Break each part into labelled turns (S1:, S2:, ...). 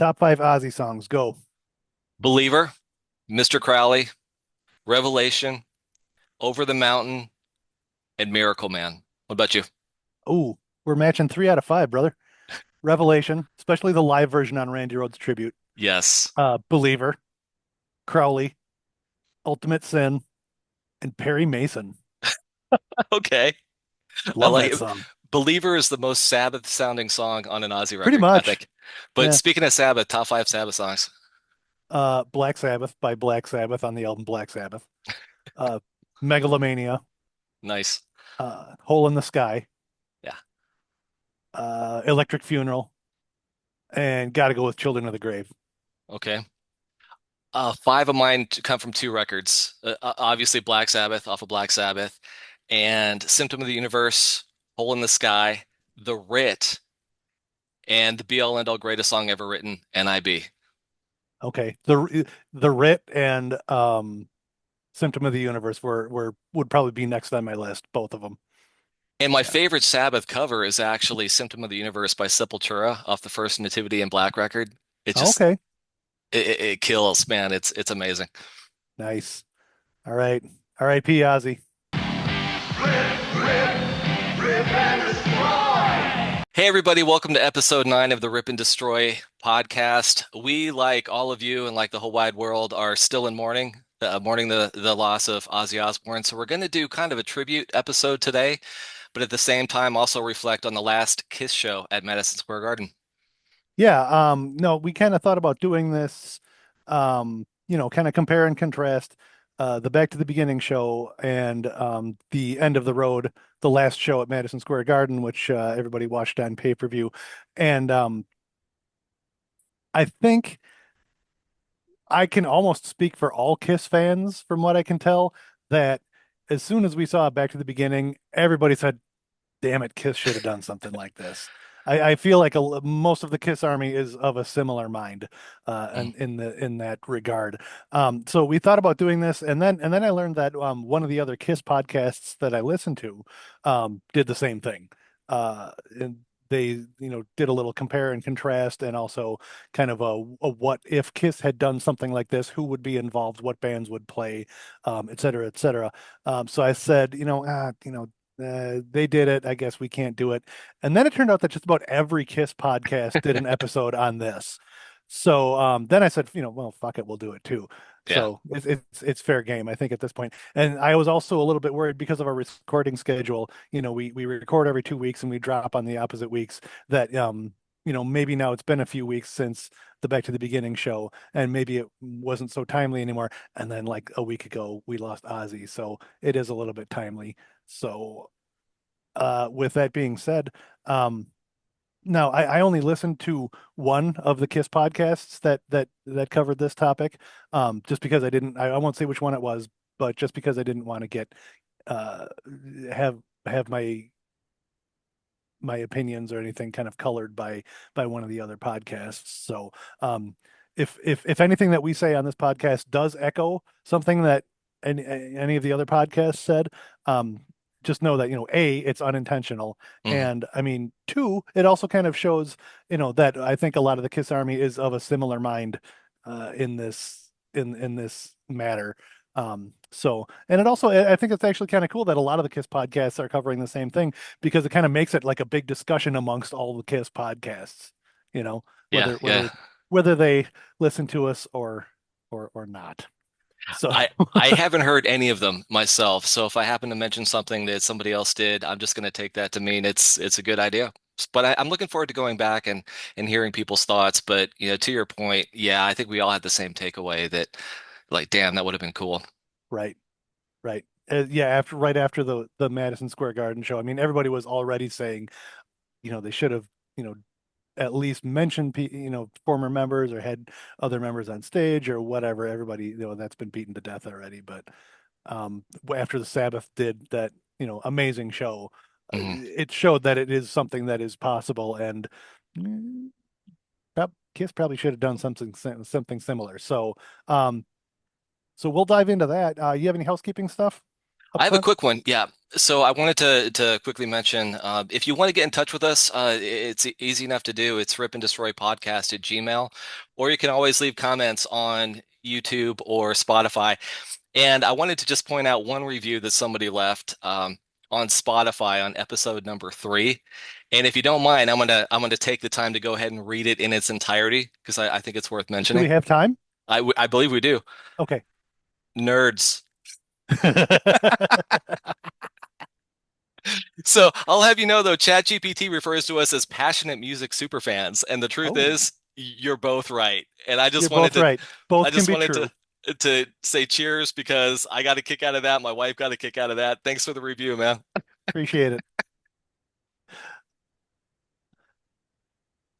S1: Top five Ozzy songs. Go.
S2: Believer, Mr. Crowley, Revelation, Over the Mountain, and Miracle Man. What about you?
S1: Ooh, we're matching 3 out of 5, brother. Revelation, especially the live version on Randy Rhoads tribute.
S2: Yes.
S1: Believer, Crowley, Ultimate Sin, and Perry Mason.
S2: Okay. I
S1: Love
S2: like
S1: that
S2: it.
S1: song.
S2: Believer is the most Sabbath sounding song on an Ozzy
S1: Pretty
S2: record, I
S1: much.
S2: think. But
S1: Yeah.
S2: speaking of Sabbath, top five Sabbath songs.
S1: Black Sabbath by Black Sabbath on the album Black Sabbath. Uh, Megalomania,
S2: Nice.
S1: Hole in the Sky,
S2: Yeah.
S1: Electric Funeral, and gotta go with Children of the Grave.
S2: Okay. Five of mine come from two records. Obviously, Black Sabbath off of Black Sabbath, and Symptom of the Universe, Hole in the Sky, The Writ, and the Be All End All greatest song ever written, NIB.
S1: Okay. The Writ and Symptom of the Universe were would probably be next on my list, both of them.
S2: And my
S1: Yeah.
S2: favorite Sabbath cover is actually Symptom of the Universe by Sepultura off the first Nativity in Black record. It just
S1: Okay.
S2: it kills, man. It's amazing.
S1: Nice. All right. R.I.P. Ozzy.
S3: Rip and destroy!
S2: Hey everybody, welcome to episode 9 of the Rip and Destroy podcast. We, like all of you and like the whole wide world, are still in mourning, mourning the loss of Ozzy Osbourne. So we're going to do kind of a tribute episode today, but at the same time also reflect on the last Kiss show at Madison Square Garden.
S1: Yeah. No, we kind of thought about doing this, kind of compare and contrast the Back to the Beginning show and the End of the Road, the last show at Madison Square Garden, which everybody watched on pay-per-view. And I think I can almost speak for all Kiss fans from what I can tell that as soon as we saw Back to the Beginning, everybody said, damn it, Kiss should have done something like this. I feel like most of the Kiss Army is of a similar mind,
S2: Mm.
S1: in that regard. So we thought about doing this, and then I learned that one of the other Kiss podcasts that I listened to did the same thing. And they, did a little compare and contrast, and also kind of a what if Kiss had done something like this, who would be involved, what bands would play, et cetera, et cetera. So I said, they did it. I guess we can't do it. And then it turned out that just about every Kiss podcast did an episode on this. So then I said, well, fuck it, we'll do it too.
S2: Yeah.
S1: So it's fair game, I think, at this point. And I was also a little bit worried because of our recording schedule. We record every 2 weeks and we drop on the opposite weeks. That maybe now it's been a few weeks since the Back to the Beginning show, and maybe it wasn't so timely anymore. And then like a week ago, we lost Ozzy, so it is a little bit timely. So, with that being said, now I only listened to one of the Kiss podcasts that covered this topic, just because I won't say which one it was, but just because I didn't want to get uh, have have my opinions or anything kind of colored by one of the other podcasts. So, if anything that we say on this podcast does echo something that any of the other podcasts said, um, just know that a it's unintentional,
S2: Mhm.
S1: and I mean two, it also kind of shows that I think a lot of the Kiss Army is of a similar mind in this matter. And it also, I think it's actually kind of cool that a lot of the Kiss podcasts are covering the same thing, because it kind of makes it like a big discussion amongst all the Kiss podcasts, you know,
S2: Yeah,
S1: whether
S2: yeah.
S1: whether whether they listen to us or not. So
S2: I haven't heard any of them myself, so if I happen to mention something that somebody else did, I'm just going to take that to mean it's a good idea. But I'm looking forward to going back and hearing people's thoughts. But to your point, yeah, I think we all had the same takeaway that, like, damn, that would have been cool.
S1: right, right. Yeah, right after the Madison Square Garden show, I mean, everybody was already saying, they should have, you know, at least mentioned, former members, or had other members on stage or whatever. Everybody, that's been beaten to death already. But after the Sabbath did that, amazing show,
S2: Hmm.
S1: it showed that it is something that is possible, and mm, Kiss probably should have done something similar. So we'll dive into that. You have any housekeeping stuff?
S2: I
S1: up
S2: have a
S1: front?
S2: quick one. Yeah. So I wanted to quickly mention if you want to get in touch with us, it's easy enough to do. It's Rip and Destroy Podcast at Gmail, or you can always leave comments on YouTube or Spotify. And I wanted to just point out one review that somebody left on Spotify on episode number 3. And if you don't mind, I'm gonna take the time to go ahead and read it in its entirety because I think it's worth
S1: Do we
S2: mentioning.
S1: have time?
S2: I believe we do.
S1: Okay.
S2: Nerds. So I'll have you know though, ChatGPT refers to us as passionate music superfans, and the truth
S1: Oh,
S2: is, you're both right. And
S1: you're both right.
S2: I
S1: Both can
S2: just
S1: be
S2: wanted
S1: true.
S2: to say cheers because I got a kick out of that. My wife got a kick out of that. Thanks for the review, man.
S1: Appreciate it.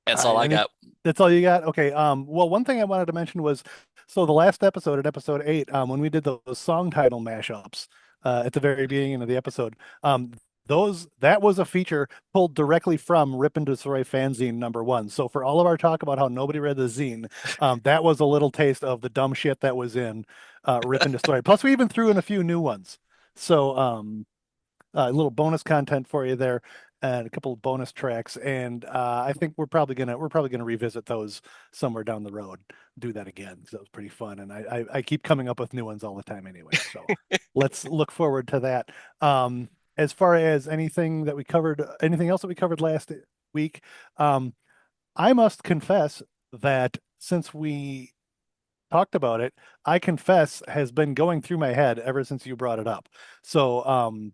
S1: All
S2: That's all
S1: right.
S2: I got.
S1: That's all you got? Okay. Well, one thing I wanted to mention was so the last episode at episode 8, when we did those song title mashups, at the very beginning of the episode, those that was a feature pulled directly from Rip and Destroy fanzine #1. So for all of our talk about how nobody read the zine, that was a little taste of the dumb shit that was in Rip and Destroy. Plus, we even threw in a few new ones. So a little bonus content for you there and a couple of bonus tracks, and I think we're probably gonna revisit those somewhere down the road, do that again because that was pretty fun, and I keep coming up with new ones all the time anyway, so let's look forward to that. As far as anything else that we covered last week, um, I must confess that since we talked about it, I confess has been going through my head ever since you brought it up. So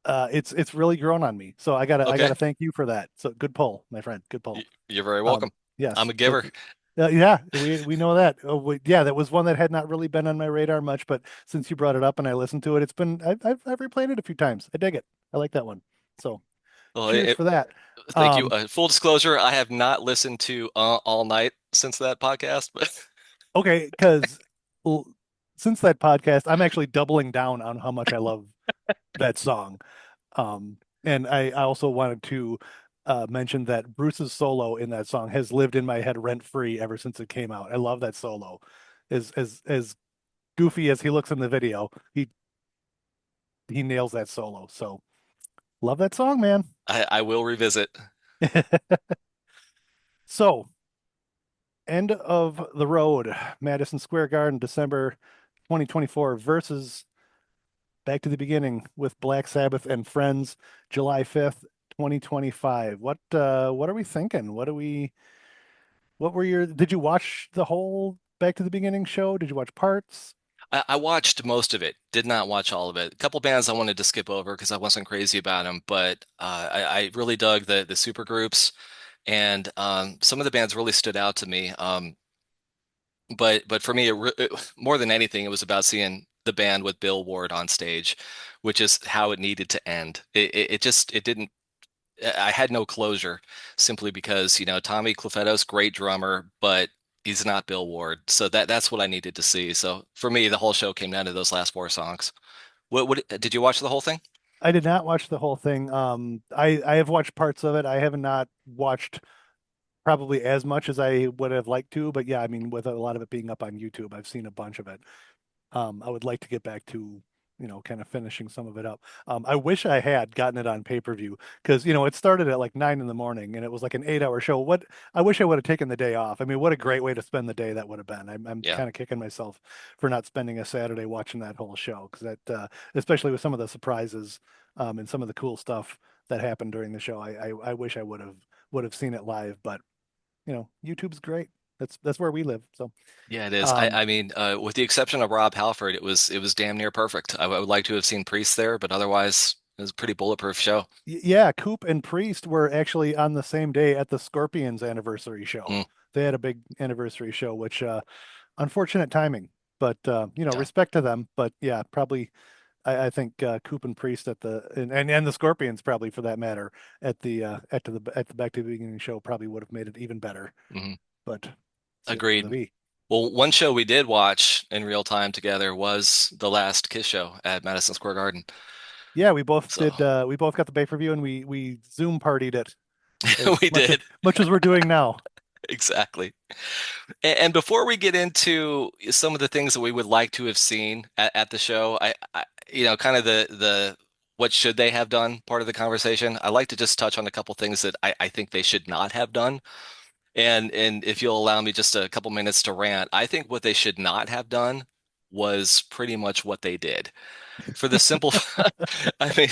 S1: it's really grown on me. So I gotta
S2: Okay.
S1: thank you for that. So good pull, my friend. Good pull.
S2: You're very
S1: Um,
S2: welcome. I'm
S1: yes,
S2: a giver.
S1: yeah, we know that. Yeah, that was one that had not really been on my radar much, but since you brought it up and I listened to it, it's been I've replayed it a few times. I dig it. I like that one. So
S2: Well,
S1: cheers for that.
S2: thank you.
S1: Um,
S2: Full disclosure, I have not listened to All Night since that podcast, but
S1: okay, because since that podcast, I'm actually doubling down on how much I love that song. And I also wanted to mention that Bruce's solo in that song has lived in my head rent free ever since it came out. I love that solo. As goofy as he looks in the video, he nails that solo. So love that song, man.
S2: I will revisit.
S1: So end of the road, Madison Square Garden, December 2024 versus Back to the Beginning with Black Sabbath and Friends, July 5th, 2025. What are we thinking? What were your did you watch the whole Back to the Beginning show? Did you watch parts?
S2: I watched most of it, did not watch all of it. A couple bands I wanted to skip over because I wasn't crazy about them, but I really dug the super groups, and some of the bands really stood out to me. But for me, more than anything, it was about seeing the band with Bill Ward on stage, which is how it needed to end. It just it didn't. I had no closure simply because Tommy Clufetto's great drummer, but he's not Bill Ward. So that's what I needed to see. So for me, the whole show came down to those last 4 songs. What did you watch the whole thing?
S1: I did not watch the whole thing. I have watched parts of it. I have not watched probably as much as I would have liked to, but yeah, I mean, with a lot of it being up on YouTube, I've seen a bunch of it. I would like to get back to, kind of finishing some of it up. I wish I had gotten it on pay-per-view because, it started at like 9 in the morning and it was like an 8-hour show. I wish I would have taken the day off. I mean, what a great way to spend the day that would have been. I'm
S2: Yeah,
S1: kind of kicking myself for not spending a Saturday watching that whole show because especially with some of the surprises, and some of the cool stuff that happened during the show, I wish I would have seen it live, but YouTube's great. That's where we live. So,
S2: yeah, it is.
S1: um,
S2: I mean, with the exception of Rob Halford, it was damn near perfect. I would like to have seen Priest there, but otherwise, it was a pretty bulletproof show.
S1: Yeah, Coop and Priest were actually on the same day at the Scorpions anniversary show.
S2: Mm,
S1: They had a big anniversary show, which unfortunate timing, but
S2: yeah.
S1: respect to them. But yeah, probably I think Coop and Priest at the and the Scorpions probably for that matter at the Back to the Beginning show probably would have made it even better.
S2: Mhm.
S1: But c'est la
S2: Agreed.
S1: vie.
S2: Well, one show we did watch in real time together was the last Kiss show at Madison Square Garden.
S1: Yeah, we both
S2: So
S1: did. We both got the pay-per-view and we Zoom partied it as
S2: we
S1: much as
S2: did.
S1: much as we're doing now.
S2: Exactly. And before we get into some of the things that we would like to have seen at the show, kind of the what should they have done part of the conversation. I like to just touch on a couple things that I think they should not have done. And if you'll allow me just a couple minutes to rant, I think what they should not have done was pretty much what they did. For the simple, I mean,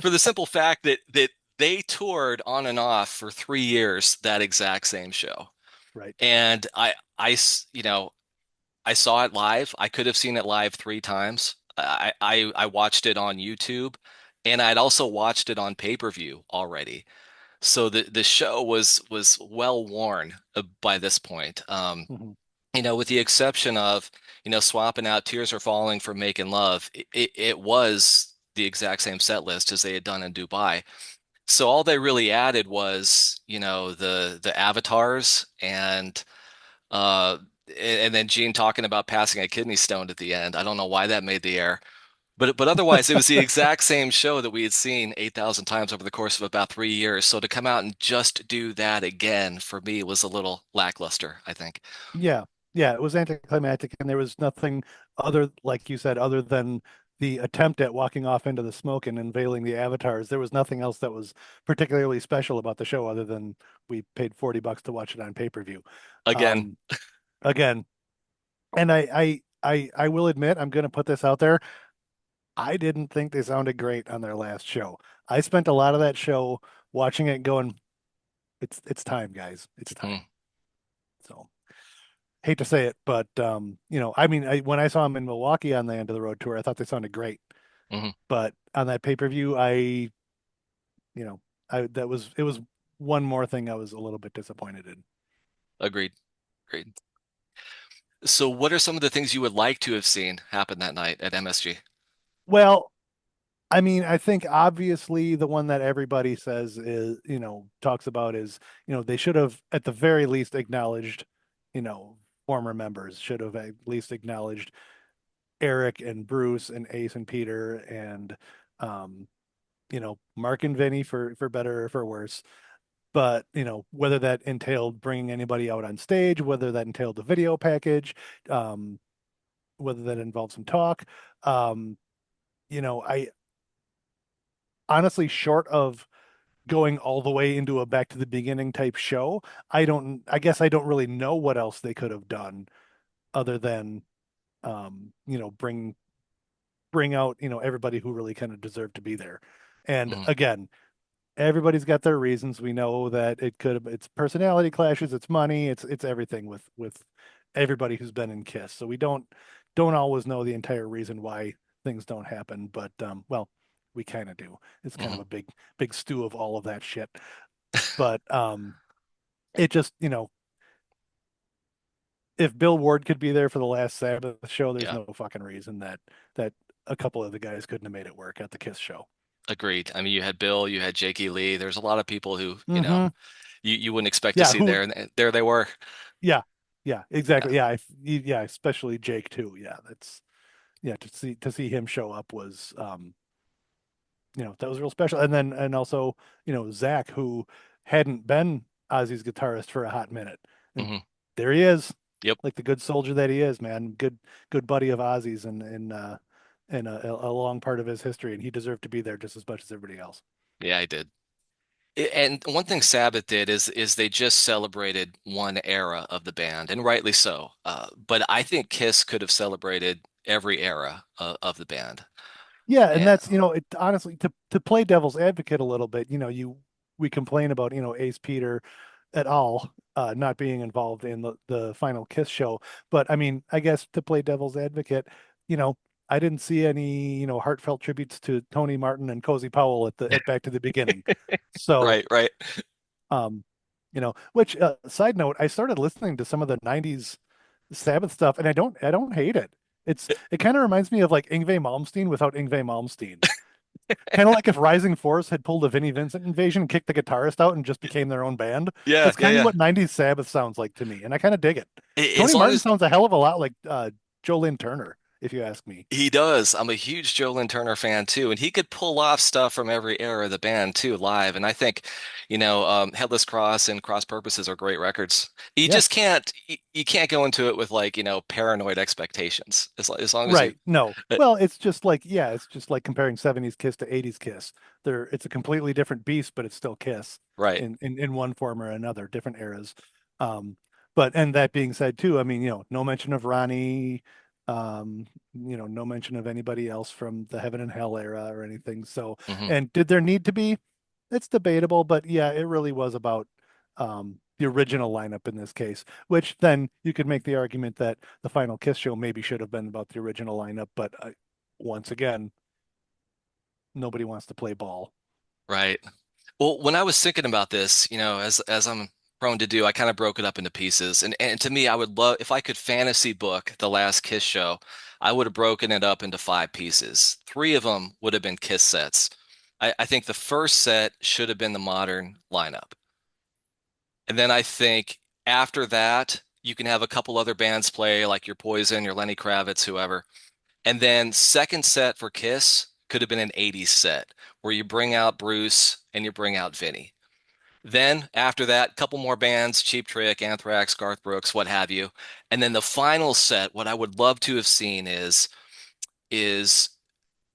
S2: for the simple fact that they toured on and off for 3 years that exact same show.
S1: Right.
S2: And I saw it live. I could have seen it live 3 times. I watched it on YouTube, and I'd also watched it on pay-per-view already. So the show was well worn by this point.
S1: Hmm.
S2: With the exception of, swapping out Tears Are Falling for Making Love, it was the exact same set list as they had done in Dubai. So all they really added was, the avatars uh and then Gene talking about passing a kidney stone at the end. I don't know why that made the air. But otherwise, it was the exact same show that we had seen 8,000 times over the course of about 3 years. So to come out and just do that again for me was a little lackluster, I think.
S1: Yeah. Yeah. It was anticlimactic, and there was nothing other, like you said, other than the attempt at walking off into the smoke and unveiling the avatars. There was nothing else that was particularly special about the show other than we paid $40 to watch it on pay-per-view.
S2: Again,
S1: Um, again, and I will admit, I'm going to put this out there. I didn't think they sounded great on their last show. I spent a lot of that show watching it going, it's time, guys. It's time.
S2: mm,
S1: So hate to say it, but I mean, when I saw them in Milwaukee on the end of the road tour, I thought they sounded great.
S2: mhm,
S1: But on that pay-per-view, you know, it was one more thing I was a little bit disappointed in.
S2: agreed. Agreed. So what are some of the things you would like to have seen happen that night at MSG?
S1: Well, I mean, I think obviously the one that everybody says is, talks about is, they should have at the very least acknowledged, you know, former members should have at least acknowledged Eric and Bruce and Ace and Peter and, um, Mark and Vinny for better or for worse. But, whether that entailed bringing anybody out on stage, whether that entailed the video package, um, whether that involved some talk, um, I honestly, short of going all the way into a back to the beginning type show, I guess I don't really know what else they could have done other than, bring out, everybody who really kind of deserved to be there. And
S2: Mhm,
S1: again, everybody's got their reasons. We know that it's personality clashes, it's money, it's everything with everybody who's been in Kiss. So we don't always know the entire reason why things don't happen, but well, we kind of do. It's kind of
S2: mhm.
S1: a big stew of all of that shit. But it just, if Bill Ward could be there for the last Sabbath show, there's
S2: Yeah,
S1: no fucking reason that a couple of the guys couldn't have made it work at the Kiss show.
S2: agreed. I mean, you had Bill, you had Jakey Lee. There's a lot of people who,
S1: Hmm.
S2: you wouldn't expect to
S1: Yeah,
S2: see there, and there they were.
S1: yeah, yeah,
S2: Yeah.
S1: exactly. Yeah, yeah, especially Jake too. Yeah, yeah, to see him show up was that was real special. And also, Zach, who hadn't been Ozzy's guitarist for a hot minute. And
S2: Hmm.
S1: there he is,
S2: Yep.
S1: like the good soldier that he is, man. Good buddy of Ozzy's and a long part of his history, and he deserved to be there just as much as everybody else.
S2: Yeah, I did. And one thing Sabbath did is they just celebrated one era of the band, and rightly so. But I think Kiss could have celebrated every era of the band.
S1: Yeah, and
S2: And
S1: that's, it honestly to play devil's advocate a little bit, we complain about, Ace Peter et al. Not being involved in the final Kiss show. But I mean, I guess to play devil's advocate, you know, I didn't see any, heartfelt tributes to Tony Martin and Cozy Powell at Back to the Beginning. So,
S2: right, right.
S1: um, which side note, I started listening to some of the 90s Sabbath stuff, and I don't hate it. It kind of reminds me of like Yngwie Malmsteen without Yngwie Malmsteen. Kind of like if Rising Force had pulled a Vinnie Vincent invasion, kicked the guitarist out, and just became their own band.
S2: Yeah,
S1: That's
S2: yeah,
S1: kind of
S2: yeah.
S1: what 90s Sabbath sounds like to me, and I kind of dig it.
S2: As
S1: Tony
S2: long
S1: Martin
S2: as
S1: sounds a hell of a lot like Joe Lynn Turner, if you ask me.
S2: He does. I'm a huge Joe Lynn Turner fan too, and he could pull off stuff from every era of the band too live. And I think, Headless Cross and Cross Purposes are great records. You just
S1: Yes.
S2: you can't go into it with like, paranoid expectations. As long as you,
S1: Right. No.
S2: uh,
S1: Well, it's just like, yeah, it's just like comparing 70s Kiss to 80s Kiss. It's a completely different beast, but it's still Kiss
S2: right.
S1: in one form or another, different eras. Um, and that being said too, I mean, no mention of Ronnie, no mention of anybody else from the Heaven and Hell era or anything. So,
S2: Hmm.
S1: and did there need to be? It's debatable, but yeah, it really was about the original lineup in this case, which then you could make the argument that the final Kiss show maybe should have been about the original lineup, but once again, nobody wants to play ball.
S2: Right. Well, when I was thinking about this, as I'm prone to do, I kind of broke it up into pieces. And to me, I would love if I could fantasy book the last Kiss show, I would have broken it up into five pieces. Three of them would have been Kiss sets. I think the first set should have been the modern lineup. And then I think after that, you can have a couple other bands play, like your Poison, your Lenny Kravitz, whoever. And then second set for Kiss could have been an 80s set where you bring out Bruce and you bring out Vinny. Then after that, a couple more bands, Cheap Trick, Anthrax, Garth Brooks, what have you. And then the final set, what I would love to have seen is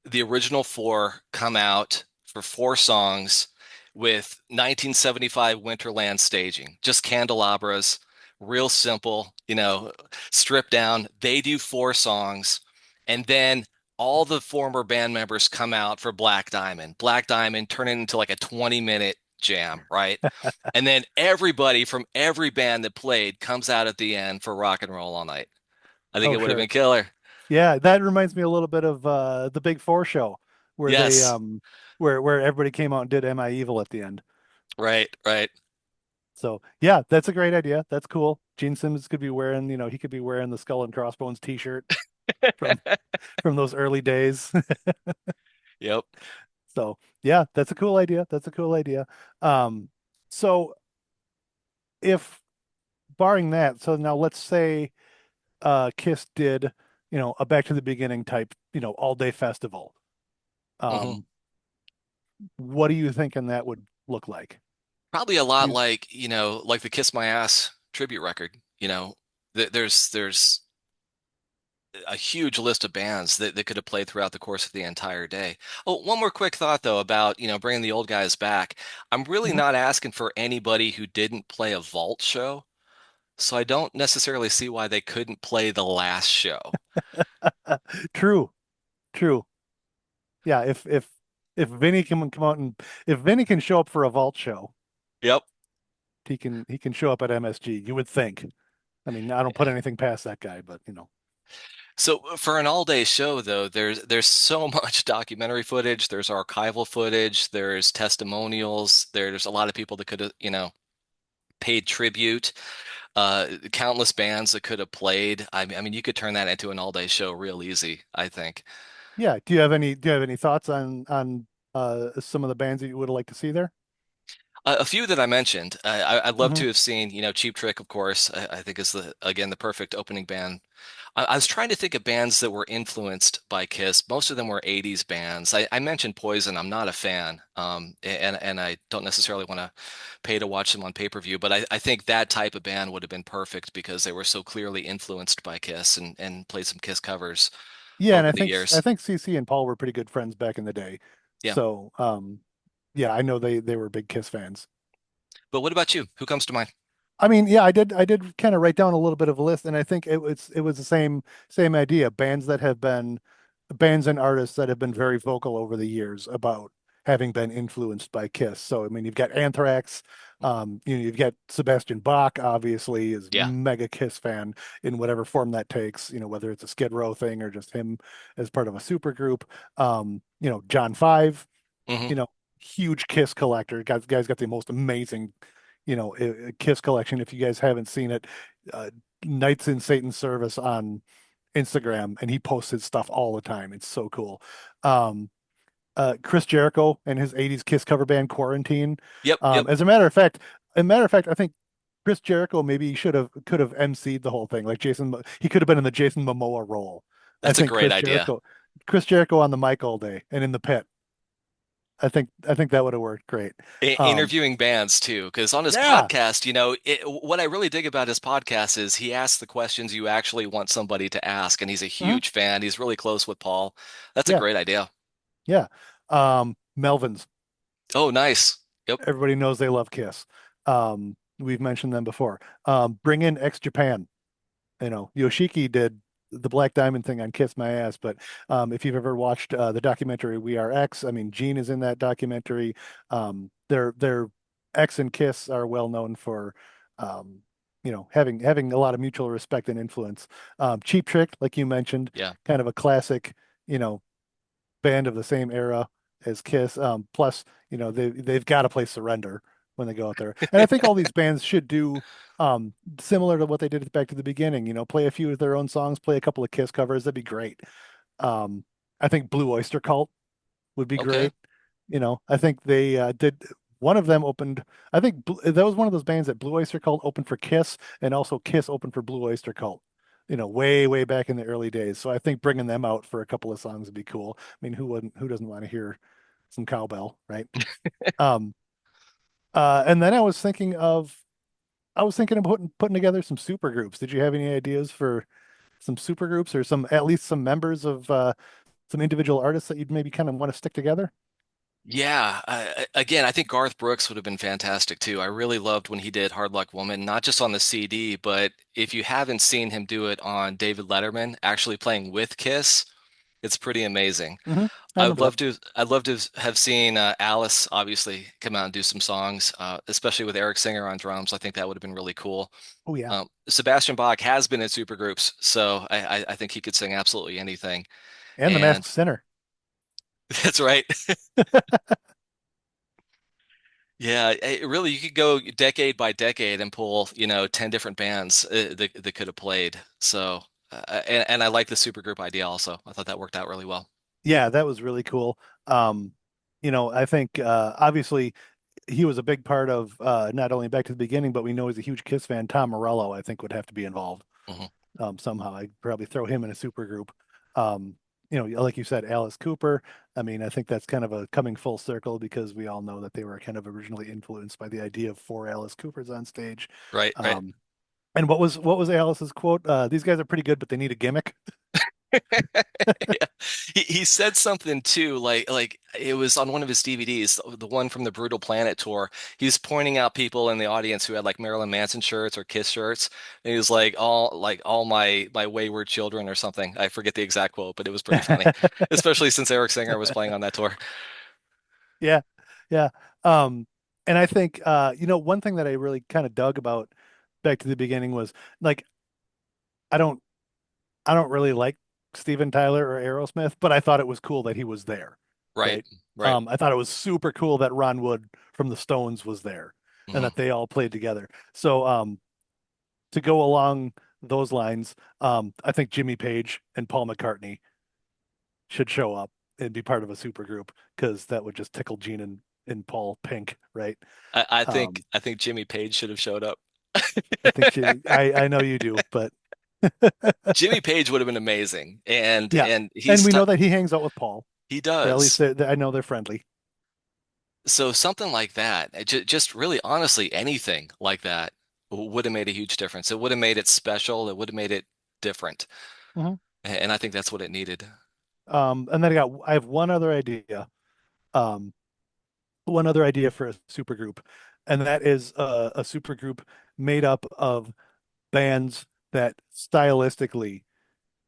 S2: the original four come out for four songs with 1975 Winterland staging, just candelabras, real simple, stripped down. They do four songs, and then all the former band members come out for Black Diamond. Black Diamond turn it into like a 20-minute jam, right? And then everybody from every band that played comes out at the end for Rock and Roll All Night. I think
S1: Oh,
S2: it would have been
S1: sure.
S2: killer.
S1: Yeah, that reminds me a little bit of the Big Four show where they
S2: Yes,
S1: where everybody came out and did Am I Evil at the end.
S2: right, right.
S1: So yeah, that's a great idea. That's cool. Gene Simmons could be wearing, he could be wearing the Skull and Crossbones t-shirt from from those early days.
S2: Yep.
S1: So yeah, that's a cool idea. That's a cool idea. Um, so if barring that, so now let's say Kiss did, a Back to the Beginning type, all day festival.
S2: Hmm.
S1: Um, what do you thinking that would look like?
S2: Probably a lot
S1: You,
S2: like, like the Kiss My Ass tribute record. There's a huge list of bands that could have played throughout the course of the entire day. Oh, one more quick thought though about, bringing the old guys back. I'm really
S1: Mhm.
S2: not asking for anybody who didn't play a vault show, so I don't necessarily see why they couldn't play the last show.
S1: True, true. Yeah, if Vinny can come out and if Vinny can show up for a vault show,
S2: Yep.
S1: he can show up at MSG. You would think. I mean, I don't put anything past that guy, but
S2: So for an all-day show though, there's so much documentary footage, there's archival footage, there's testimonials, there's a lot of people that could have, paid tribute, countless bands that could have played. I mean, you could turn that into an all-day show real easy, I think.
S1: yeah. Do you have any thoughts on some of the bands that you would like to see there?
S2: A few that I mentioned, I'd love
S1: Hmm.
S2: to have seen, Cheap Trick, of course. I think is again the perfect opening band. I was trying to think of bands that were influenced by Kiss. Most of them were 80s bands. I mentioned Poison. I'm not a fan, and I don't necessarily want to pay to watch them on pay-per-view. But I think that type of band would have been perfect because they were so clearly influenced by Kiss and played some Kiss covers
S1: Yeah, and
S2: over
S1: I
S2: the
S1: think I
S2: years.
S1: think CC and Paul were pretty good friends back in the day.
S2: Yeah.
S1: So, yeah, I know they were big Kiss fans.
S2: But what about you? Who comes to mind?
S1: I mean, yeah, I did kind of write down a little bit of a list, and I think it was the same idea. Bands and artists that have been very vocal over the years about having been influenced by Kiss. So I mean, you've got Anthrax, you've got Sebastian Bach, obviously is
S2: Yeah.
S1: mega Kiss fan in whatever form that takes. Whether it's a Skid Row thing or just him as part of a supergroup. John Five,
S2: Hmm.
S1: you know, huge Kiss collector. Guy's got the most amazing, Kiss collection. If you guys haven't seen it, uh, Nights in Satan's Service on Instagram, and he posts his stuff all the time. It's so cool. Um, Chris Jericho and his '80s Kiss cover band Quarantine.
S2: Yep. Yep.
S1: As a matter of fact, I think Chris Jericho maybe could have emceed the whole thing. Like he could have been in the Jason Momoa role I
S2: That's a
S1: think
S2: great idea.
S1: Chris Jericho on the mic all day and in the pit. I think that would have worked great. Um,
S2: Interviewing bands too, because on his
S1: yeah.
S2: podcast, what I really dig about his podcast is he asks the questions you actually want somebody to ask, and he's a
S1: Mhm.
S2: huge fan. He's really close with Paul. That's a
S1: Yeah.
S2: great idea.
S1: Yeah. Melvins.
S2: Oh, nice. Yep.
S1: Everybody knows they love Kiss. We've mentioned them before. Bring in ex-Japan. Yoshiki did the Black Diamond thing on Kiss My Ass, but if you've ever watched the documentary We Are X, I mean, Gene is in that documentary. Their X and Kiss are well known for, um, having a lot of mutual respect and influence. Cheap Trick, like you mentioned,
S2: Yeah.
S1: kind of a classic, you know, band of the same era as Kiss. Plus, they've got to play Surrender when they go out there. And I think all these bands should do similar to what they did Back to the Beginning. Play a few of their own songs, play a couple of Kiss covers. That'd be great. Um, I think Blue Oyster Cult would be
S2: Okay.
S1: great. I think they did. One of them opened. I think that was one of those bands that Blue Oyster Cult opened for Kiss, and also Kiss opened for Blue Oyster Cult. Way, way back in the early days. So I think bringing them out for a couple of songs would be cool. I mean, who wouldn't? Who doesn't want to hear some cowbell, right? Um, and then I was thinking of putting together some super groups. Did you have any ideas for some super groups or some at least some members of some individual artists that you'd maybe kind of want to stick together?
S2: Yeah. Again, I think Garth Brooks would have been fantastic too. I really loved when he did Hard Luck Woman, not just on the CD, but if you haven't seen him do it on David Letterman, actually playing with Kiss, it's pretty amazing.
S1: Hmm. I remember that.
S2: I'd love to have seen Alice obviously come out and do some songs, especially with Eric Singer on drums. I think that would have been really cool.
S1: Oh yeah.
S2: Sebastian Bach has been in supergroups, so I think he could sing absolutely anything.
S1: And The
S2: And
S1: Masked Sinner.
S2: that's right. Yeah, really, you could go decade by decade and pull, 10 different bands that could have played. So, and I like the supergroup idea also. I thought that worked out really well.
S1: Yeah, that was really cool. Um, I think obviously he was a big part of not only Back to the Beginning, but we know he's a huge Kiss fan. Tom Morello, I think, would have to be involved
S2: Hmm.
S1: somehow. I'd probably throw him in a super group. Um, like you said, Alice Cooper. I mean, I think that's kind of a coming full circle because we all know that they were kind of originally influenced by the idea of four Alice Coopers on stage.
S2: Right, right.
S1: Um, and what was Alice's quote? These guys are pretty good, but they need a gimmick.
S2: Yeah. He said something too, like it was on one of his DVDs, the one from the Brutal Planet tour. He was pointing out people in the audience who had like Marilyn Manson shirts or Kiss shirts. And he was like all my wayward children or something. I forget the exact quote, but it was pretty funny, especially since Eric Singer was playing on that tour.
S1: Yeah, yeah. Um, and I think one thing that I really kind of dug about Back to the Beginning was like I don't I don't really like Steven Tyler or Aerosmith, but I thought it was cool that he was there,
S2: Right,
S1: right?
S2: right.
S1: I thought it was super cool that Ron Wood from the Stones was there and
S2: Hmm.
S1: that they all played together. So to go along those lines, I think Jimmy Page and Paul McCartney should show up and be part of a super group because that would just tickle Gene and Paul pink, right?
S2: I think
S1: Um,
S2: I think Jimmy Page should have showed up.
S1: I think I know you do, but
S2: Jimmy Page would have been amazing, and
S1: yeah.
S2: and
S1: And
S2: he's
S1: we
S2: t
S1: know that he hangs out with Paul.
S2: he
S1: At least
S2: does.
S1: I know they're friendly.
S2: So something like that, just really honestly anything like that would have made a huge difference. It would have made it special. It would have made it different,
S1: Mhm.
S2: and I think that's what it needed.
S1: And then I have um, one other idea for a super group, and that is a super group made up of bands that stylistically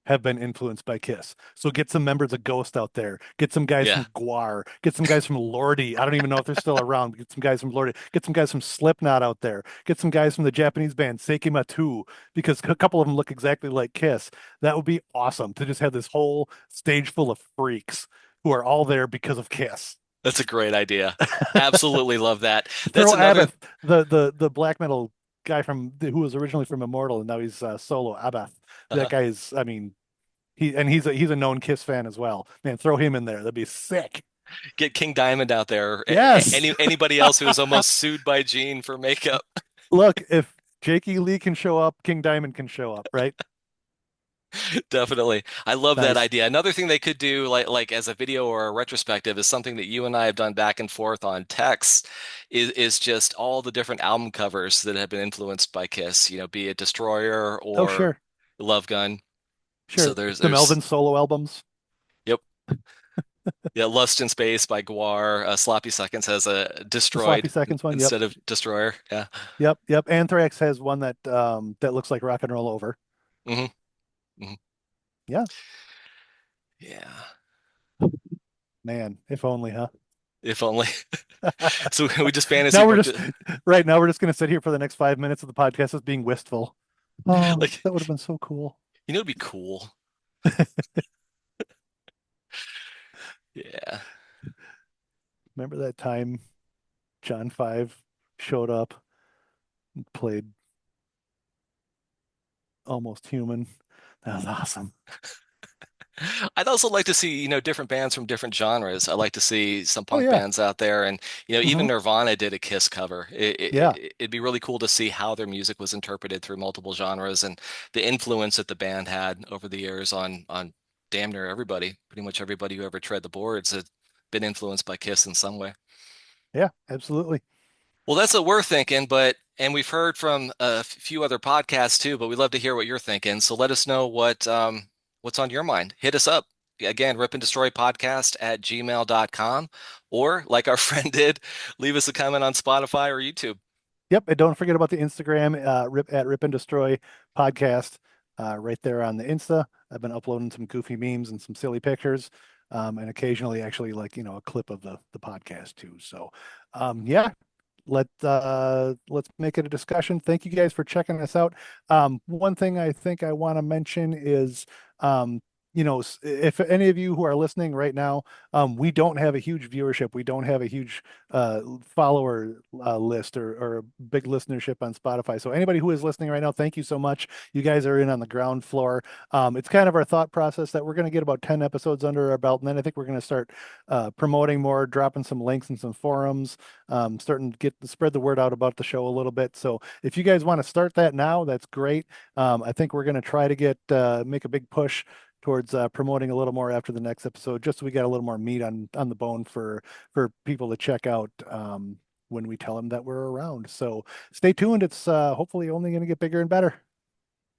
S1: have been influenced by Kiss. So get some members of Ghost out there. Get some guys
S2: Yeah,
S1: from Guar. Get some guys from Lordi. I don't even know if they're still around. Get some guys from Lordi. Get some guys from Slipknot out there. Get some guys from the Japanese band Seikimatu because a couple of them look exactly like Kiss. That would be awesome to just have this whole stage full of freaks who are all there because of Kiss.
S2: that's a great idea. Absolutely love that. That's
S1: Throw
S2: another.
S1: Abath, the black metal guy who was originally from Immortal and now he's solo Abath. That
S2: uh
S1: guy is, I mean, he's a known Kiss fan as well. Man, throw him in there. That'd be sick.
S2: Get King Diamond out there. Or
S1: Yes.
S2: anybody else who was almost sued by Gene for makeup.
S1: Look, if Jakey Lee can show up, King Diamond can show up, right?
S2: Definitely. I love that
S1: Nice.
S2: idea. Another thing they could do, like as a video or a retrospective, is something that you and I have done back and forth on text, is just all the different album covers that have been influenced by Kiss, be it Destroyer
S1: Oh,
S2: or
S1: sure.
S2: Love Gun. So
S1: Sure.
S2: there's
S1: The
S2: there's
S1: Melvin solo albums,
S2: yep. Yeah, Lust in Space by Guar. Sloppy Seconds has a
S1: the Sloppy
S2: Destroyed
S1: Seconds one. Yep.
S2: instead of Destroyer. Yeah.
S1: Yep. Yep. Anthrax has one that looks like Rock and Roll Over.
S2: hmm hmm
S1: Yeah.
S2: Yeah.
S1: Man, if only, huh?
S2: If only. So we just fantasy
S1: Now we're
S2: booked
S1: just
S2: it.
S1: right now we're just gonna sit here for the next 5 minutes of the podcast as being wistful. Oh,
S2: Like,
S1: that would have been so cool.
S2: it'd be cool. Yeah.
S1: Remember that time John 5 showed up and played Almost Human? That was awesome.
S2: I'd also like to see, different bands from different genres. I like to see some
S1: Oh
S2: punk
S1: yeah.
S2: bands out there, and even
S1: Hmm.
S2: Nirvana did a Kiss cover.
S1: Yeah.
S2: It'd be really cool to see how their music was interpreted through multiple genres and the influence that the band had over the years on damn near everybody. Pretty much everybody who ever tread the boards had been influenced by Kiss in some way.
S1: Yeah, absolutely.
S2: Well, that's what we're thinking, and we've heard from a few other podcasts too, but we'd love to hear what you're thinking. So let us know what's on your mind. Hit us up. Again, rip and destroy podcast at gmail.com, or like our friend did, leave us a comment on Spotify or YouTube.
S1: Yep, and don't forget about the Instagram, Rip and Destroy podcast, right there on the Insta. I've been uploading some goofy memes and some silly pictures, and occasionally actually like a clip of the podcast too. So, yeah, let's make it a discussion. Thank you guys for checking us out. One thing I think I want to mention is, if any of you who are listening right now, we don't have a huge viewership. We don't have a huge follower list or a big listenership on Spotify. So anybody who is listening right now, thank you so much. You guys are in on the ground floor. It's kind of our thought process that we're going to get about 10 episodes under our belt, and then I think we're going to start promoting more, dropping some links in some forums, starting to spread the word out about the show a little bit. So if you guys want to start that now, that's great. I think we're going to try to make a big push towards promoting a little more after the next episode, just so we got a little more meat on the bone for people to check out when we tell them that we're around. So stay tuned. It's hopefully only going to get bigger and better.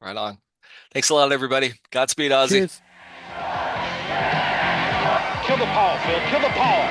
S2: Right on. Thanks a lot, everybody. Godspeed, Ozzy.
S1: Cheers.
S3: Kill the Paul, Phil. Kill the Paul.